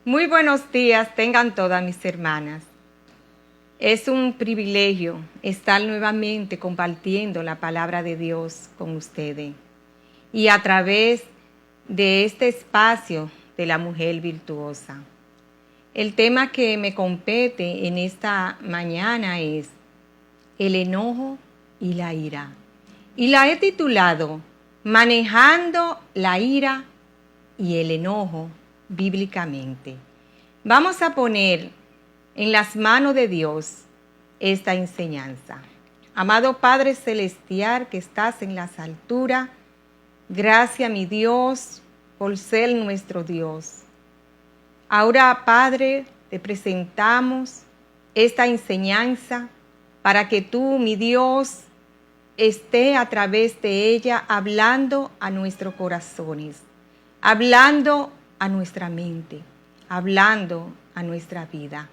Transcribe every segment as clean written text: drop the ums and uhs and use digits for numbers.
Muy buenos días, tengan todas mis hermanas. Es un privilegio estar nuevamente compartiendo la palabra de Dios con ustedes y a través de este espacio de la mujer virtuosa. El tema que me compete en esta mañana es el enojo y la ira. Y la he titulado Manejando la ira y el enojo bíblicamente. Vamos a poner en las manos de Dios esta enseñanza. Amado Padre Celestial que estás en las alturas, gracias mi Dios por ser nuestro Dios. Ahora, Padre, te presentamos esta enseñanza para que tú, mi Dios, esté a través de ella hablando a nuestros corazones, hablando a nuestra mente, hablando a nuestra vida.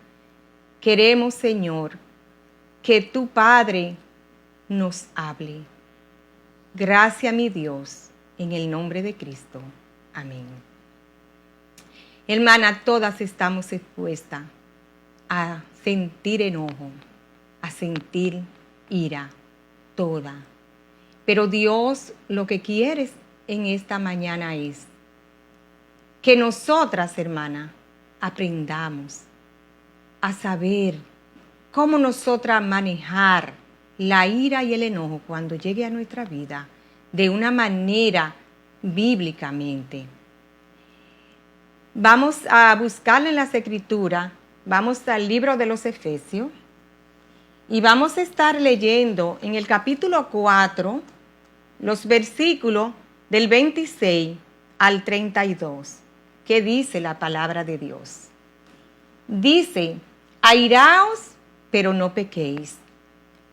Queremos, Señor, que tu Padre nos hable. Gracias, mi Dios, en el nombre de Cristo. Amén. Hermana, todas estamos expuestas a sentir enojo, a sentir ira, toda. Pero Dios lo que quiere en esta mañana es que nosotras, hermana, aprendamos a saber cómo nosotras manejar la ira y el enojo cuando llegue a nuestra vida de una manera bíblicamente. Vamos a buscar en las Escrituras, vamos al libro de los Efesios y vamos a estar leyendo en el capítulo 4 los versículos del 26 al 32, que dice la palabra de Dios. Dice, airaos, pero no pequéis.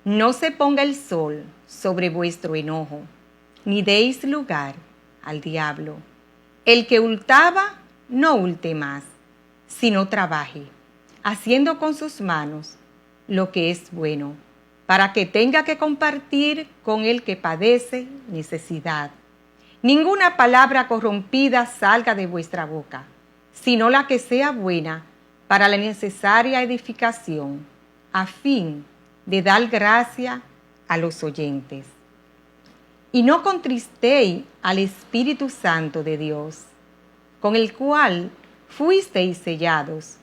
No se ponga el sol sobre vuestro enojo, ni deis lugar al diablo. El que hurtaba, no hurte más, sino trabaje, haciendo con sus manos lo que es bueno, para que tenga que compartir con el que padece necesidad. Ninguna palabra corrompida salga de vuestra boca, sino la que sea buena para la necesaria edificación, a fin de dar gracia a los oyentes. Y no contristéis al Espíritu Santo de Dios, con el cual fuisteis sellados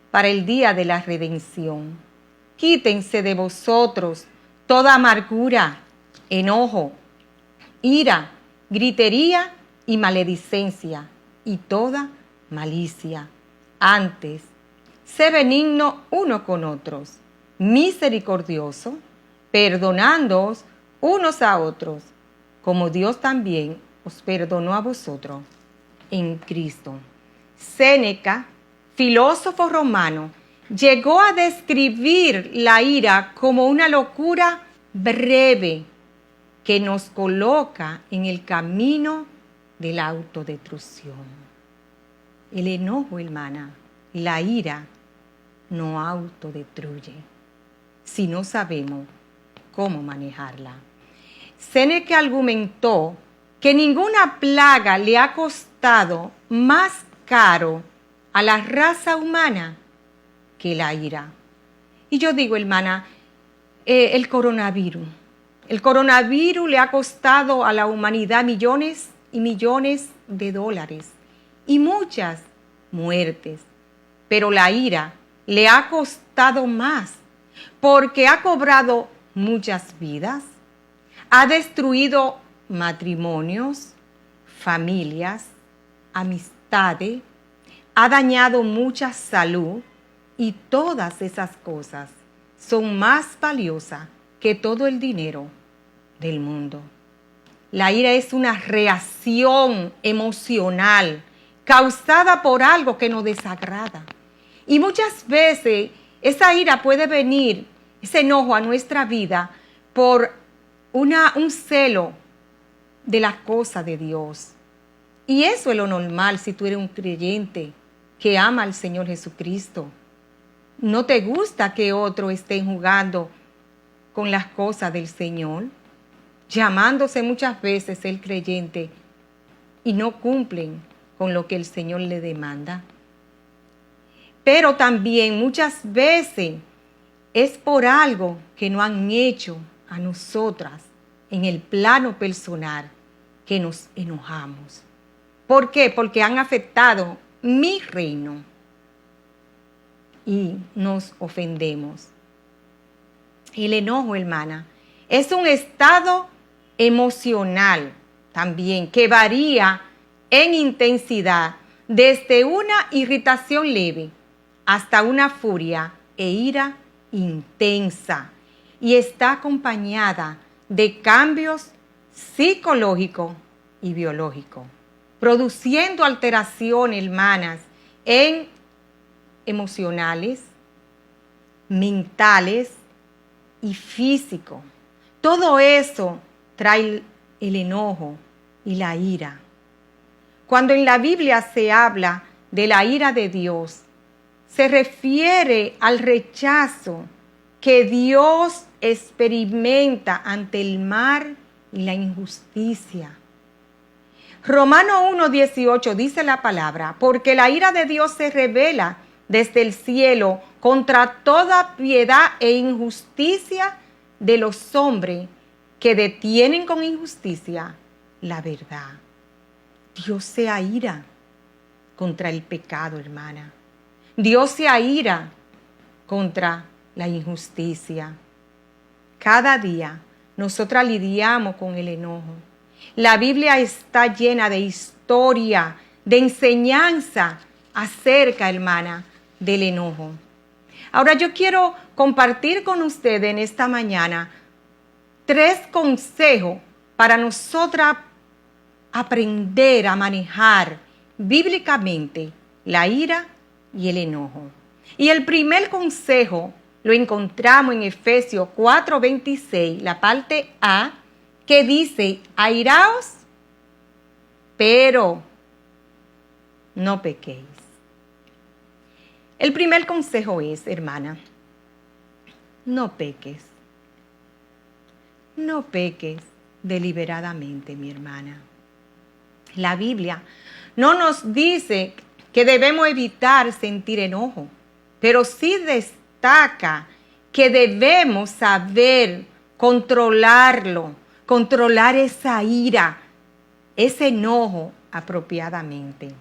para el día de la redención. Quítense de vosotros toda amargura, enojo, ira, gritería y maledicencia, y toda malicia. Antes, sé benigno uno con otros, misericordioso, perdonándoos unos a otros, como Dios también os perdonó a vosotros en Cristo. Séneca, filósofo romano, llegó a describir la ira como una locura breve que nos coloca en el camino de la autodestrucción. El enojo, hermana, la ira no autodestruye si no sabemos cómo manejarla. Séneca argumentó que ninguna plaga le ha costado más caro a la raza humana que la ira. Y yo digo, hermana, el coronavirus le ha costado a la humanidad millones y millones de dólares y muchas muertes. Pero la ira le ha costado más porque ha cobrado muchas vidas, ha destruido matrimonios, familias, amistades, ha dañado mucha salud y todas esas cosas son más valiosas que todo el dinero del mundo. La ira es una reacción emocional causada por algo que nos desagrada. Y muchas veces esa ira puede venir, ese enojo a nuestra vida por un celo de las cosas de Dios. Y eso es lo normal si tú eres un creyente que ama al Señor Jesucristo. ¿No te gusta que otros estén jugando con las cosas del Señor? Llamándose muchas veces el creyente y no cumplen con lo que el Señor le demanda. pero también muchas veces es por algo que no han hecho a nosotras en el plano personal que nos enojamos. ¿Por qué? Porque han afectado mi reino y nos ofendemos. El enojo, hermana, es un estado emocional también que varía en intensidad desde una irritación leve hasta una furia e ira intensa y está acompañada de cambios psicológicos y biológicos, produciendo alteraciones, hermanas, en emocionales, mentales y físicos. Todo eso trae el enojo y la ira. Cuando en la Biblia se habla de la ira de Dios, se refiere al rechazo que Dios experimenta ante el mal y la injusticia. Romano 1:18 dice la palabra, porque la ira de Dios se revela desde el cielo contra toda piedad e injusticia de los hombres que detienen con injusticia la verdad. Dios se aira contra el pecado, hermana. Dios se aira contra la injusticia. Cada día nosotras lidiamos con el enojo. La Biblia está llena de historia, de enseñanza acerca, hermana, del enojo. Ahora yo quiero compartir con ustedes en esta mañana 3 consejos para nosotras aprender a manejar bíblicamente la ira y el enojo. Y el primer consejo lo encontramos en Efesios 4:26, la parte A, que dice, airaos, pero no pequéis. El primer consejo es, hermana, no peques. No peques deliberadamente, mi hermana. La Biblia no nos dice que debemos evitar sentir enojo, pero sí destaca que debemos saber controlarlo, controlar esa ira, ese enojo apropiadamente.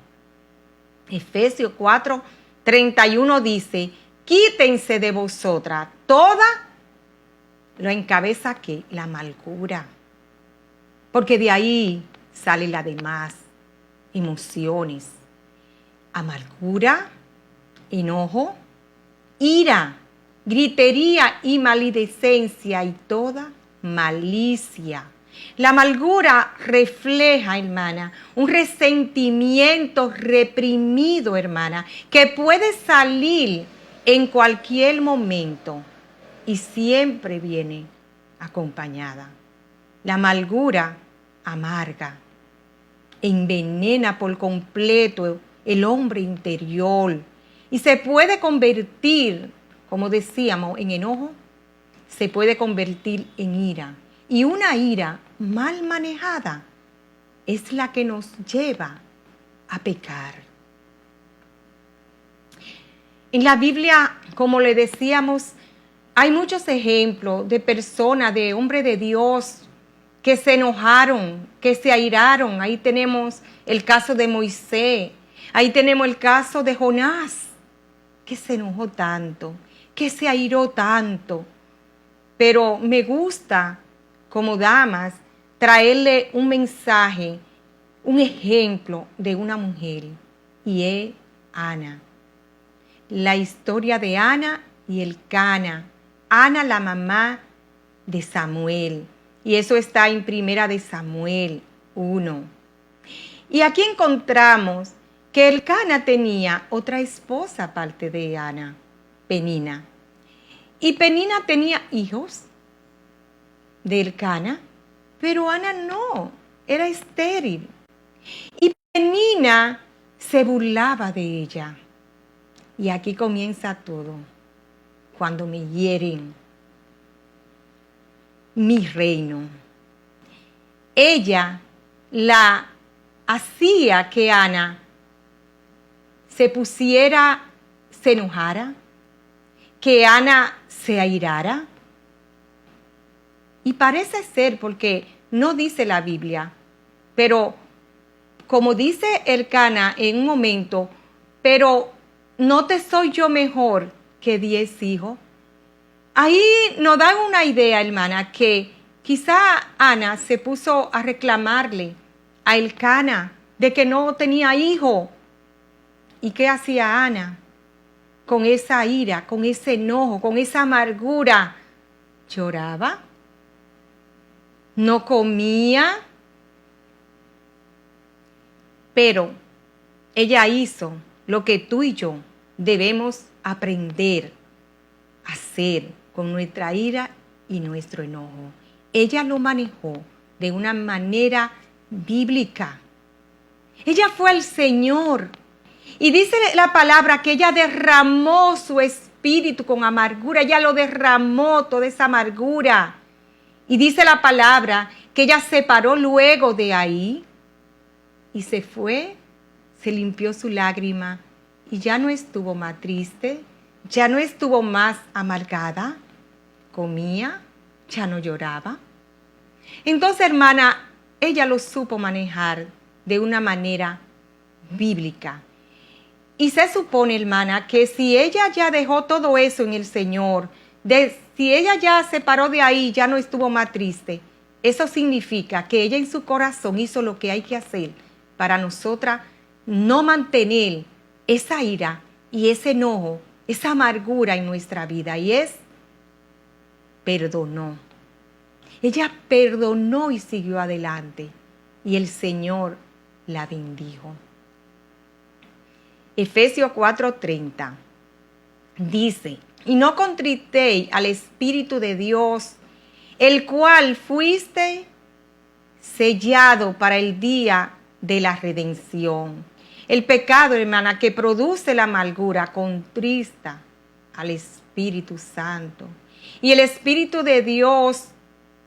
Efesios 4:31 dice, quítense de vosotras toda, lo encabeza ¿qué? La amargura, porque de ahí salen las demás emociones. Amargura, enojo, ira, gritería y maledicencia y toda malicia. La amargura refleja, hermana, un resentimiento reprimido, hermana, que puede salir en cualquier momento y siempre viene acompañada. La amargura amarga, envenena por completo el hombre interior y se puede convertir, como decíamos, en enojo, se puede convertir en ira. Y una ira mal manejada es la que nos lleva a pecar. En la Biblia, como le decíamos, hay muchos ejemplos de personas, de hombres de Dios, que se enojaron, que se airaron. Ahí tenemos el caso de Moisés, ahí tenemos el caso de Jonás, que se enojó tanto, que se airó tanto. Pero me gusta, como damas, traerle un mensaje, un ejemplo de una mujer, y es Ana. La historia de Ana y Elcana. Ana, la mamá de Samuel. Y eso está en Primera de Samuel 1. Y aquí encontramos que Elcana tenía otra esposa aparte de Ana, Penina. Y Penina tenía hijos de Elcana, pero Ana no, era estéril. Y Penina se burlaba de ella. Y aquí comienza todo, cuando me hieren mi reino. Ella la hacía que Ana se se enojara, que Ana se airara. Y parece ser, porque no dice la Biblia, pero como dice Elcana en un momento, pero ¿no te soy yo mejor que 10 hijos? Ahí nos dan una idea, hermana, que quizá Ana se puso a reclamarle a Elcana de que no tenía hijo. ¿Y qué hacía Ana? Con esa ira, con ese enojo, con esa amargura, lloraba, no comía, pero ella hizo lo que tú y yo debemos aprender a hacer con nuestra ira y nuestro enojo. Ella lo manejó de una manera bíblica. Ella fue al Señor y dice la palabra que ella derramó su espíritu con amargura. Ella lo derramó, toda esa amargura. Y dice la palabra que ella se paró luego de ahí y se fue, se limpió su lágrima y ya no estuvo más triste, ya no estuvo más amargada, comía, ya no lloraba. Entonces, hermana, ella lo supo manejar de una manera bíblica. Y se supone, hermana, que si ella ya dejó todo eso en el Señor, si ella ya se paró de ahí, ya no estuvo más triste, eso significa que ella en su corazón hizo lo que hay que hacer para nosotras no mantener esa ira y ese enojo, esa amargura en nuestra vida. Y perdonó. Ella perdonó y siguió adelante. Y el Señor la bendijo. Efesios 4:30 dice: y no contritéis al Espíritu de Dios, el cual fuiste sellado para el día de la redención. El pecado, hermana, que produce la amargura, contrista al Espíritu Santo. Y el Espíritu de Dios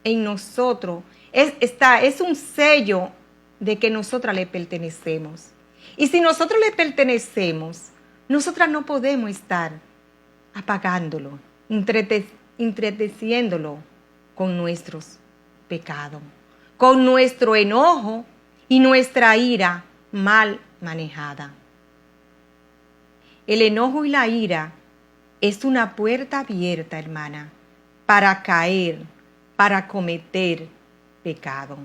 en nosotros es un sello de que nosotras le pertenecemos. Y si nosotros le pertenecemos, nosotras no podemos estar apagándolo, entreteciéndolo con nuestros pecados, con nuestro enojo y nuestra ira mal manejada. El enojo y la ira es una puerta abierta, hermana, para caer, para cometer pecado.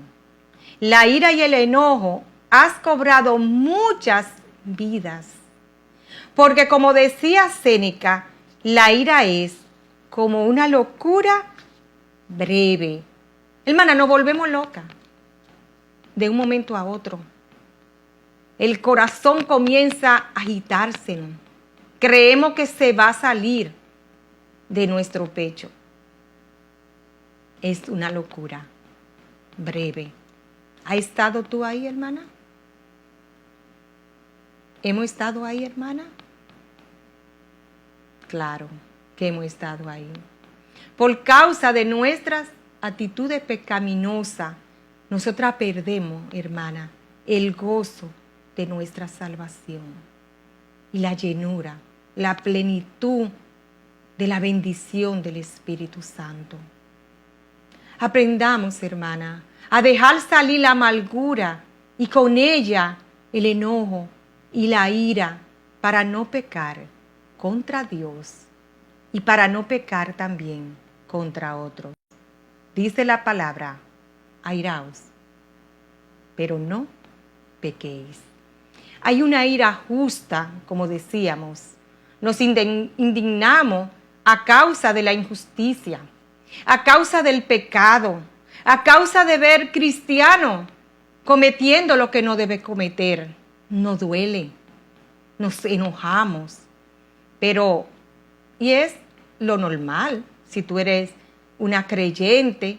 La ira y el enojo has cobrado muchas vidas, porque como decía Séneca, la ira es como una locura breve. Hermana, nos volvemos locas de un momento a otro. El corazón comienza a agitarse. Creemos que se va a salir de nuestro pecho. Es una locura breve. ¿Has estado tú ahí, hermana? ¿Hemos estado ahí, hermana? Claro que hemos estado ahí. Por causa de nuestras actitudes pecaminosas, nosotras perdemos, hermana, el gozo de nuestra salvación y la llenura, la plenitud de la bendición del Espíritu Santo. Aprendamos, hermana, a dejar salir la amargura y con ella el enojo y la ira para no pecar contra Dios y para no pecar también contra otros. Dice la palabra: airaos, pero no pequéis. Hay una ira justa, como decíamos. Nos indignamos a causa de la injusticia, a causa del pecado, a causa de ver cristianos cometiendo lo que no debe cometer. Nos duele, nos enojamos, pero, y es lo normal si tú eres una creyente,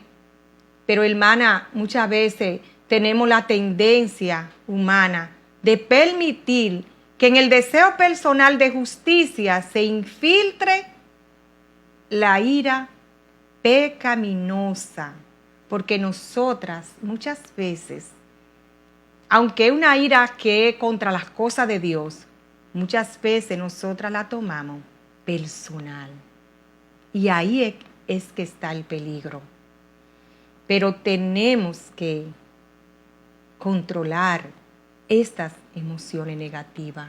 pero hermana, muchas veces tenemos la tendencia humana de permitir que en el deseo personal de justicia se infiltre la ira pecaminosa, porque nosotras muchas veces, aunque una ira que es contra las cosas de Dios, muchas veces nosotras la tomamos personal. Y ahí es que está el peligro. Pero tenemos que controlar estas emociones negativas.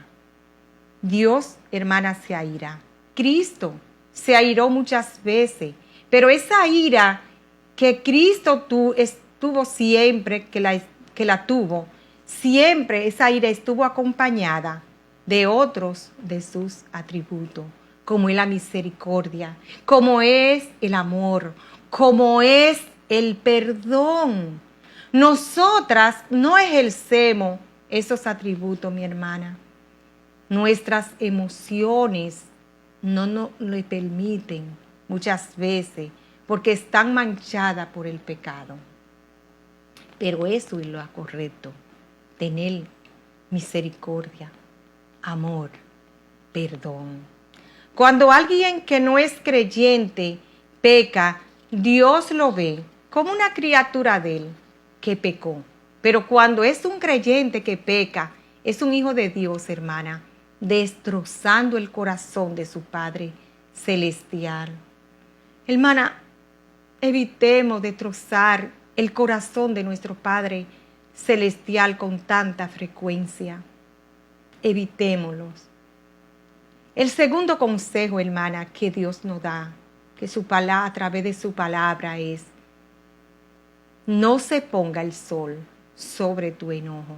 Dios, hermana, se aira. Cristo se airó muchas veces, pero esa ira que Cristo estuvo siempre, que la tuvo, siempre esa ira estuvo acompañada de otros de sus atributos, como es la misericordia, como es el amor, como es el perdón. Nosotras no ejercemos esos atributos, mi hermana. Nuestras emociones no nos le permiten muchas veces porque están manchadas por el pecado. Pero eso es lo correcto, tener misericordia, amor, perdón. Cuando alguien que no es creyente peca, Dios lo ve como una criatura de él que pecó. Pero cuando es un creyente que peca, es un hijo de Dios, hermana, destrozando el corazón de su Padre celestial. Hermana, evitemos destrozar el corazón de nuestro Padre celestial con tanta frecuencia. Evitémoslos. El segundo consejo, hermana, que Dios nos da, que a través de su palabra es: no se ponga el sol sobre tu enojo.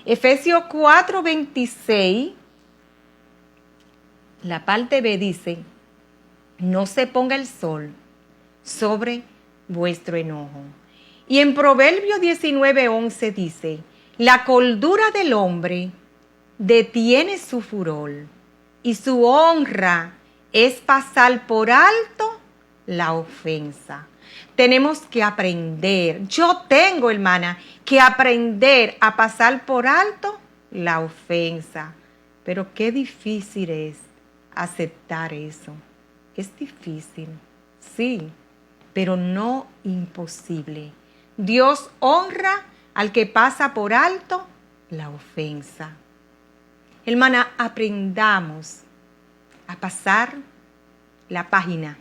Efesios 4:26, la parte B dice: no se ponga el sol sobre vuestro enojo. Y en Proverbios 19:11 dice: la cordura del hombre detiene su furor, y su honra es pasar por alto la ofensa. Tenemos que aprender, yo tengo, hermana, que aprender a pasar por alto la ofensa. Pero qué difícil es aceptar eso. Es difícil, sí, pero no imposible. Dios honra al que pasa por alto la ofensa. Hermana, aprendamos a pasar la página.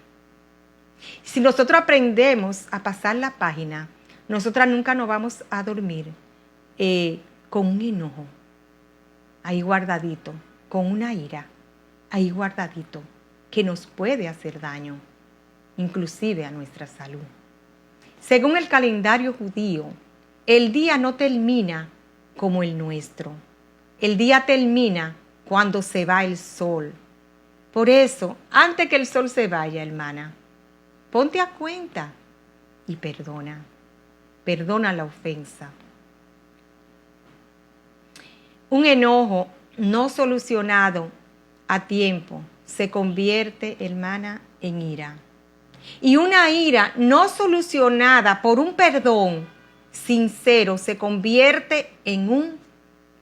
Si nosotros aprendemos a pasar la página, nosotras nunca nos vamos a dormir con un enojo ahí guardadito, con una ira ahí guardadito, que nos puede hacer daño, inclusive a nuestra salud. Según el calendario judío, el día no termina como el nuestro. El día termina cuando se va el sol. Por eso, antes que el sol se vaya, hermana, ponte a cuenta y perdona. Perdona la ofensa. Un enojo no solucionado a tiempo se convierte, hermana, en ira. Y una ira no solucionada por un perdón sincero se convierte en un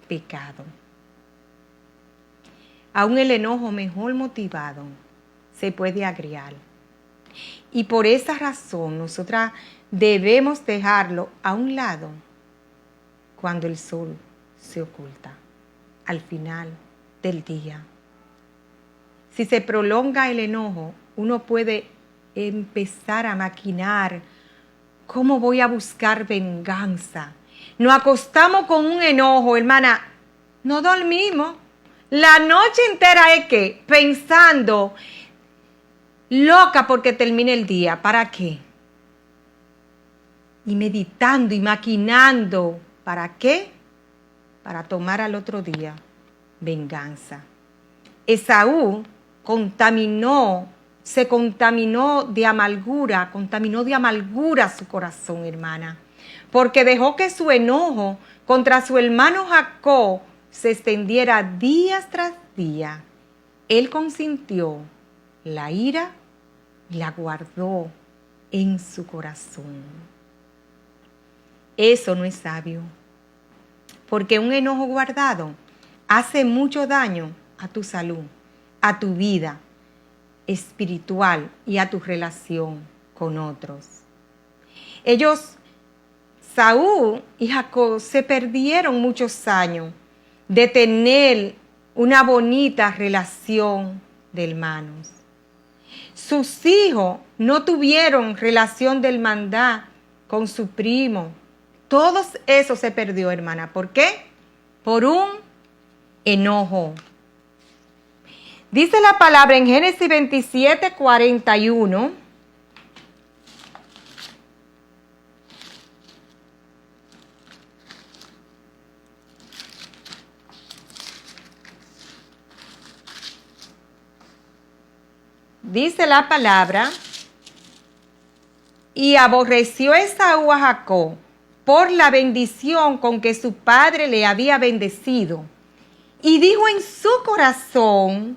pecado. Aún el enojo mejor motivado se puede agriar. Y por esa razón nosotras debemos dejarlo a un lado cuando el sol se oculta, al final del día. Si se prolonga el enojo, uno puede empezar a maquinar cómo voy a buscar venganza. Nos acostamos con un enojo, hermana, no dormimos. La noche entera es que pensando, loca porque termine el día. ¿Para qué? Y meditando y maquinando. ¿Para qué? Para tomar al otro día venganza. Esaú se contaminó de amargura su corazón, hermana, porque dejó que su enojo contra su hermano Jacob se extendiera días tras día. Él consintió la ira y la guardó en su corazón. Eso no es sabio, porque un enojo guardado hace mucho daño a tu salud, a tu vida espiritual y a tu relación con otros. Saúl y Jacob, se perdieron muchos años de tener una bonita relación de hermanos. Sus hijos no tuvieron relación de hermandad con su primo. Todo eso se perdió, hermana. ¿Por qué? Por un enojo. Dice la palabra en Génesis 27, 41. Dice la palabra, y aborreció Esaú a Jacob por la bendición con que su padre le había bendecido. Y dijo en su corazón,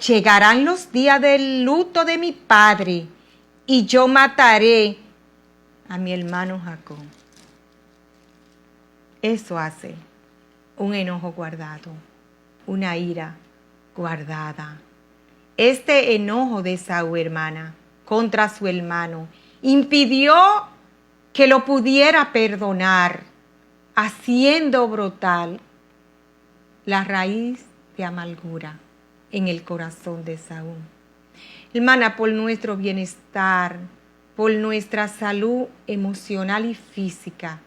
llegarán los días del luto de mi padre, y yo mataré a mi hermano Jacob. Eso hace un enojo guardado, una ira guardada. Este enojo de Esaú, hermana, contra su hermano, impidió que lo pudiera perdonar, haciendo brotar la raíz de amargura en el corazón de Esaú. Hermana, por nuestro bienestar, por nuestra salud emocional y física,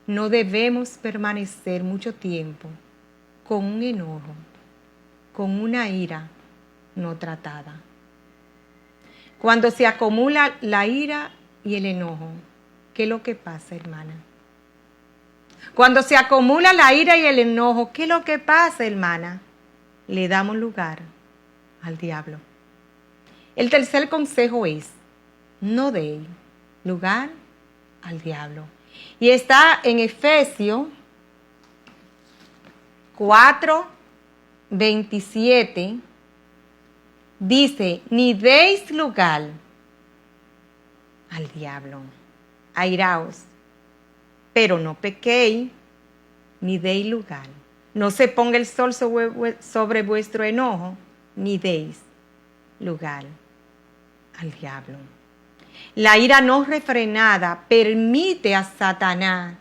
no debemos permanecer mucho tiempo con un enojo, con una ira no tratada. Cuando se acumula la ira y el enojo, ¿qué es lo que pasa, hermana? Cuando se acumula la ira y el enojo, ¿qué es lo que pasa, hermana? Le damos lugar al diablo. El tercer consejo es, no deis lugar al diablo. Y está en Efesios 4, 27. Dice, ni deis lugar al diablo. Airaos, pero no pequéis, ni deis lugar. No se ponga el sol sobre vuestro enojo, ni deis lugar al diablo. La ira no refrenada permite a Satanás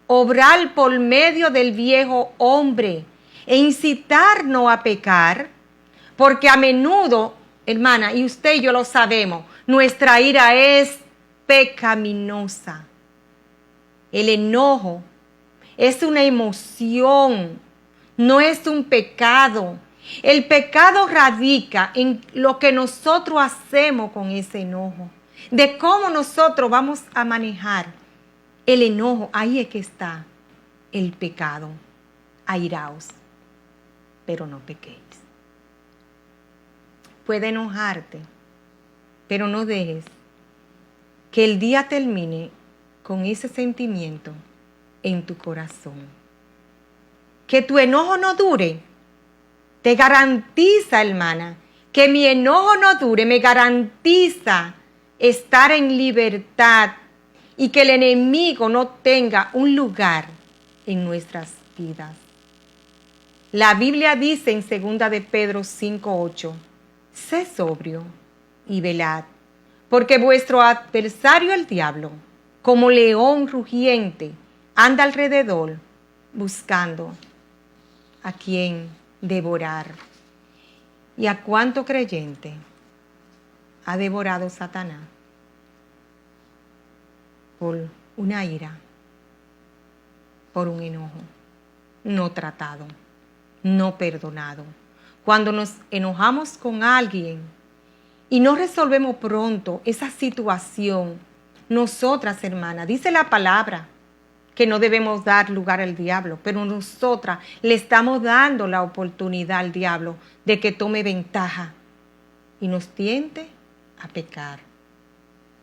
obrar por medio del viejo hombre e incitarnos a pecar, porque a menudo, hermana, y usted y yo lo sabemos, nuestra ira es pecaminosa. El enojo es una emoción, no es un pecado. El pecado radica en lo que nosotros hacemos con ese enojo, de cómo nosotros vamos a manejar el enojo. Ahí es que está el pecado. Airaos, pero no pequéis. Puede enojarte, pero no dejes que el día termine con ese sentimiento en tu corazón. Que tu enojo no dure. Te garantiza, hermana, que mi enojo no dure, me garantiza estar en libertad y que el enemigo no tenga un lugar en nuestras vidas. La Biblia dice en 2 de Pedro 5:8, sé sobrio y velad, porque vuestro adversario el diablo, como león rugiente, anda alrededor buscando a quien devorar. ¿Y a cuánto creyente ha devorado Satanás? Por una ira, por un enojo no tratado, no perdonado. Cuando nos enojamos con alguien y no resolvemos pronto esa situación, nosotras, hermanas, dice la palabra que no debemos dar lugar al diablo, pero nosotras le estamos dando la oportunidad al diablo de que tome ventaja y nos tiente a pecar.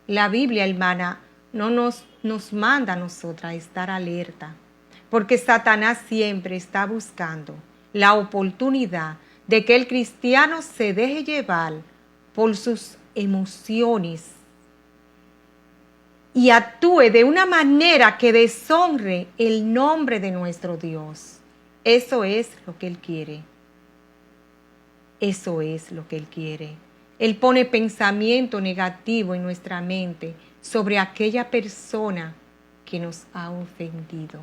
La Biblia, hermana, no nos manda a nosotras a estar alerta, porque Satanás siempre está buscando la oportunidad de que el cristiano se deje llevar por sus emociones y actúe de una manera que deshonre el nombre de nuestro Dios. Eso es lo que Él quiere. Eso es lo que Él quiere. Él pone pensamiento negativo en nuestra mente sobre aquella persona que nos ha ofendido.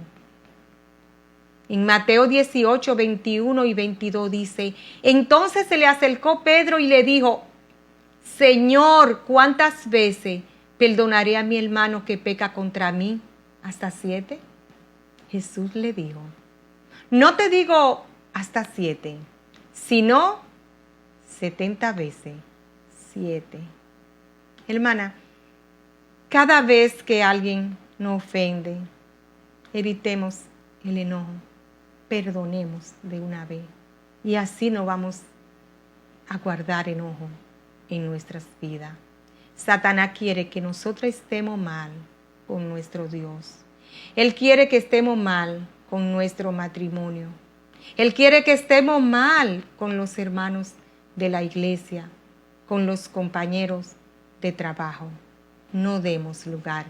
En Mateo 18, 21 y 22 dice, entonces se le acercó Pedro y le dijo, Señor, ¿cuántas veces perdonaré a mi hermano que peca contra mí? ¿Hasta 7? Jesús le dijo, no te digo hasta 7, sino 70 veces 7. Hermana, cada vez que alguien nos ofende, evitemos el enojo, perdonemos de una vez y así no vamos a guardar enojo en nuestras vidas. Satanás quiere que nosotros estemos mal con nuestro Dios. Él quiere que estemos mal con nuestro matrimonio. Él quiere que estemos mal con los hermanos de la iglesia, con los compañeros de trabajo. No demos lugar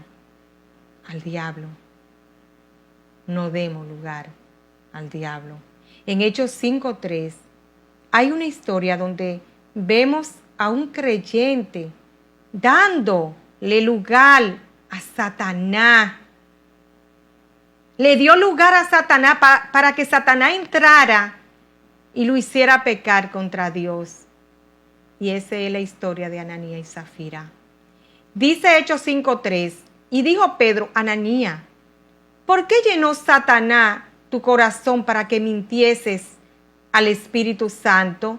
al diablo. No demos lugar al diablo. En Hechos 5:3 hay una historia donde vemos a un creyente dándole lugar a Satanás. Le dio lugar a Satanás para que Satanás entrara y lo hiciera pecar contra Dios. Y esa es la historia de Ananías y Zafira. Dice Hechos 5:3, y dijo Pedro, Ananías, ¿por qué llenó Satanás tu corazón para que mintieses al Espíritu Santo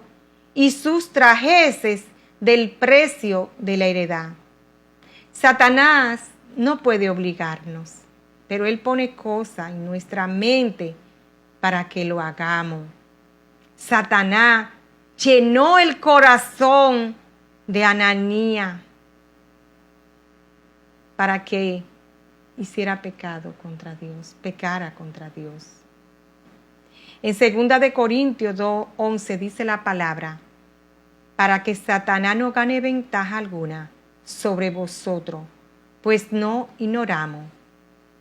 y sustrajeses del precio de la heredad? Satanás no puede obligarnos, pero él pone cosas en nuestra mente para que lo hagamos. Satanás llenó el corazón de Ananías para que hiciera pecado contra Dios, pecara contra Dios. En 2 Corintios 2:11 dice la palabra, para que Satanás no gane ventaja alguna sobre vosotros, pues no ignoramos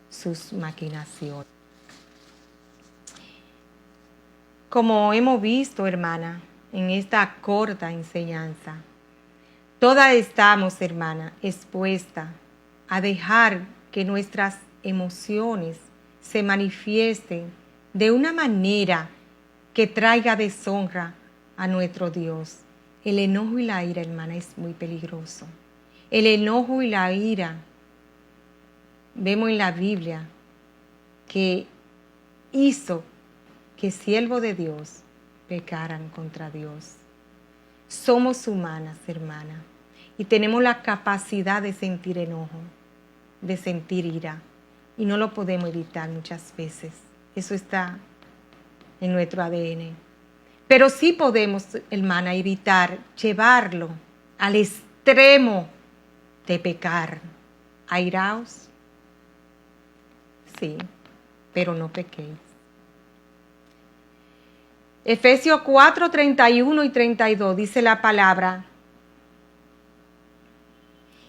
sus maquinaciones. Como hemos visto, hermana, en esta corta enseñanza, todas estamos, hermana, expuestas a dejar que nuestras emociones se manifiesten de una manera que traiga deshonra a nuestro Dios. El enojo y la ira, hermana, es muy peligroso. El enojo y la ira, vemos en la Biblia que hizo que siervos de Dios pecaran contra Dios. Somos humanas, hermana, y tenemos la capacidad de sentir enojo, de sentir ira, y no lo podemos evitar muchas veces. Eso está en nuestro ADN. Pero sí podemos, hermana, evitar llevarlo al extremo de pecar. ¿Airaos? Sí, pero no pequéis. Efesios 4, 31 y 32 dice la palabra,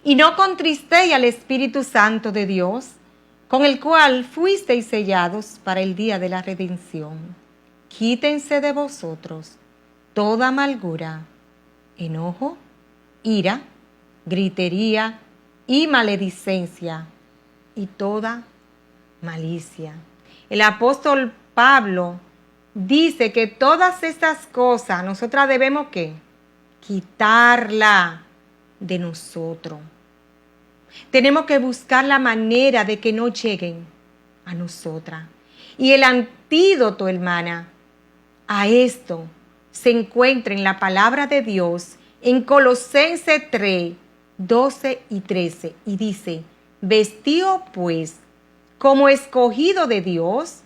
y no contristéis al Espíritu Santo de Dios, con el cual fuisteis sellados para el día de la redención. Quítense de vosotros toda amargura, enojo, ira, gritería y maledicencia y toda malicia. El apóstol Pablo dice que todas estas cosas nosotras debemos ¿qué? Quitarla de nosotros. Tenemos que buscar la manera de que no lleguen a nosotras. Y el antídoto, hermana, a esto se encuentra en la palabra de Dios en Colosenses 3, 12 y 13. Y dice, vestíos pues como escogido de Dios,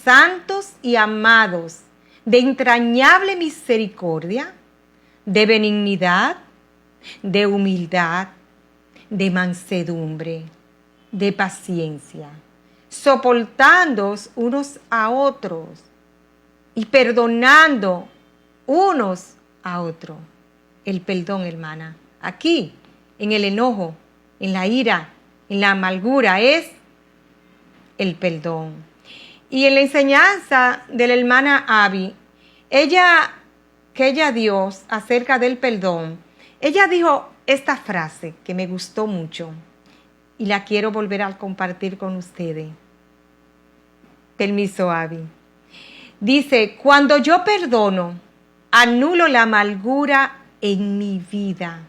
santos y amados, de entrañable misericordia, de benignidad, de humildad, de mansedumbre, de paciencia, soportándoos unos a otros y perdonando unos a otros. El perdón, hermana, aquí, en el enojo, en la ira, en la amargura, es el perdón. Y en la enseñanza de la hermana Abby, ella dio acerca del perdón, ella dijo esta frase que me gustó mucho y la quiero volver a compartir con ustedes. Permiso, Abby. Dice, cuando yo perdono, anulo la amargura en mi vida.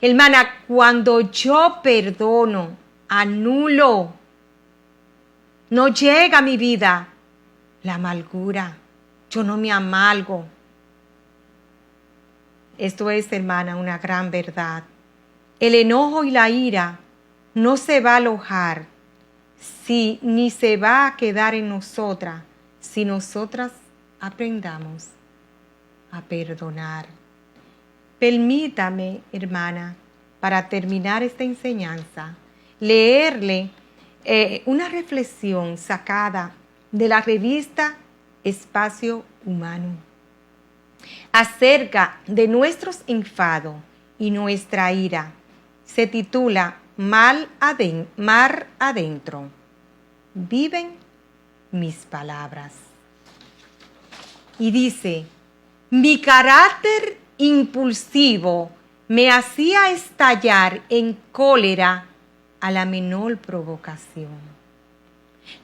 Hermana, cuando yo perdono, anulo, no llega a mi vida la amargura. Yo no me amargo. Esto es, hermana, una gran verdad. El enojo y la ira no se va a alojar, ni se va a quedar en nosotras, si nosotras aprendamos a perdonar. Permítame, hermana, para terminar esta enseñanza, leerle una reflexión sacada de la revista Espacio Humano acerca de nuestros enfados y nuestra ira. Se titula Mar adentro. Viven mis palabras. Y dice, mi carácter impulsivo me hacía estallar en cólera a la menor provocación.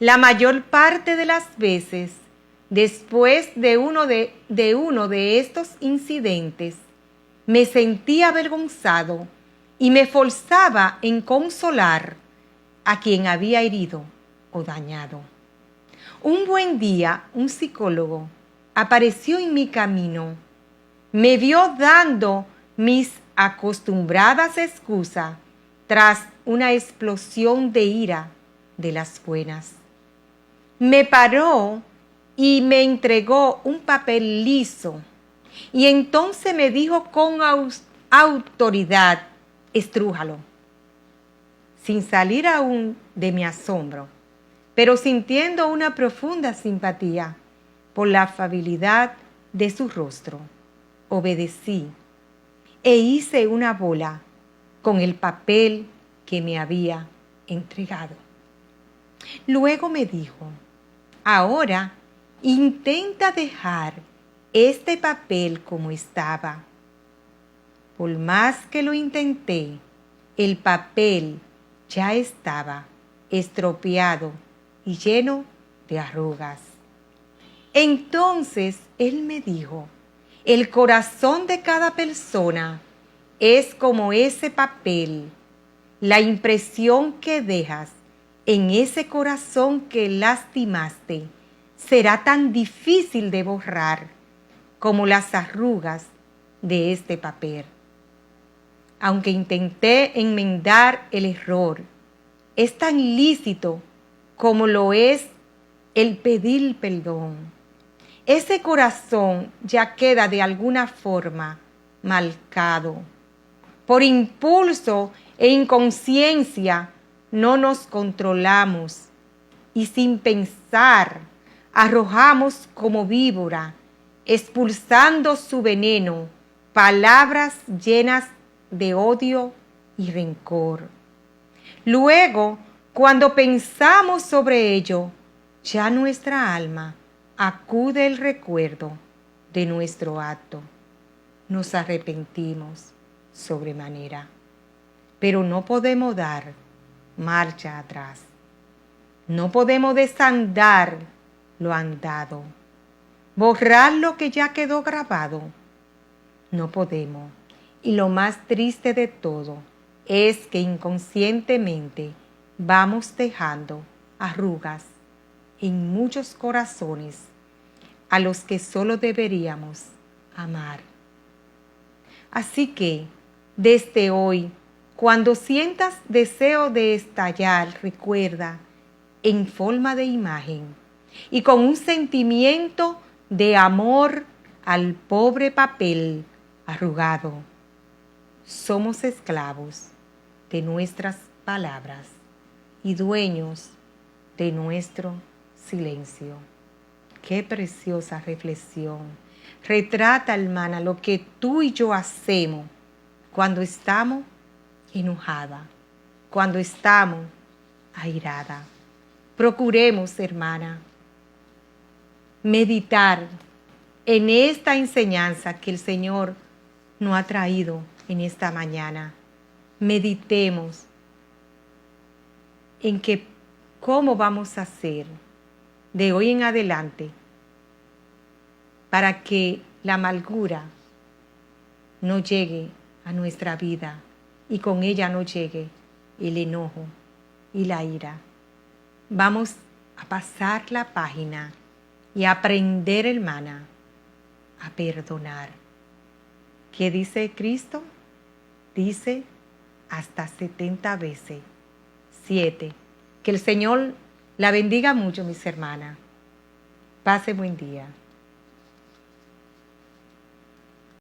La mayor parte de las veces, después de uno de estos incidentes, me sentía avergonzado y me forzaba en consolar a quien había herido o dañado. Un buen día, un psicólogo apareció en mi camino. Me vio dando mis acostumbradas excusas tras una explosión de ira de las buenas. Me paró y me entregó un papel liso y entonces me dijo con autoridad, estrújalo, sin salir aún de mi asombro, pero sintiendo una profunda simpatía por la afabilidad de su rostro. Obedecí e hice una bola con el papel que me había entregado. Luego me dijo, ahora intenta dejar este papel como estaba. Por más que lo intenté, el papel ya estaba estropeado y lleno de arrugas. Entonces él me dijo, el corazón de cada persona es como ese papel. La impresión que dejas en ese corazón que lastimaste será tan difícil de borrar como las arrugas de este papel. Aunque intenté enmendar el error, es tan lícito como lo es el pedir perdón. Ese corazón ya queda de alguna forma marcado. Por impulso e inconsciencia no nos controlamos y sin pensar arrojamos como víbora, expulsando su veneno, palabras llenas de odio y rencor. Luego, cuando pensamos sobre ello, ya nuestra alma acude el recuerdo de nuestro acto. Nos arrepentimos sobremanera, pero no podemos dar marcha atrás. No podemos desandar lo andado, borrar lo que ya quedó grabado. No podemos. Y lo más triste de todo es que inconscientemente vamos dejando arrugas en muchos corazones a los que solo deberíamos amar. Así que, desde hoy, cuando sientas deseo de estallar, recuerda, en forma de imagen y con un sentimiento de amor al pobre papel arrugado. Somos esclavos de nuestras palabras y dueños de nuestro silencio. Qué preciosa reflexión. Retrata, hermana, lo que tú y yo hacemos cuando estamos enojadas, cuando estamos airadas. Procuremos, hermana, meditar en esta enseñanza que el Señor nos ha traído en esta mañana. Meditemos en que cómo vamos a hacer de hoy en adelante para que la amargura no llegue a nuestra vida y con ella no llegue el enojo y la ira. Vamos a pasar la página y aprender, hermana, a perdonar. ¿Qué dice Cristo? Dice hasta 70 veces. 7. Que el Señor la bendiga mucho, mis hermanas. Pase buen día.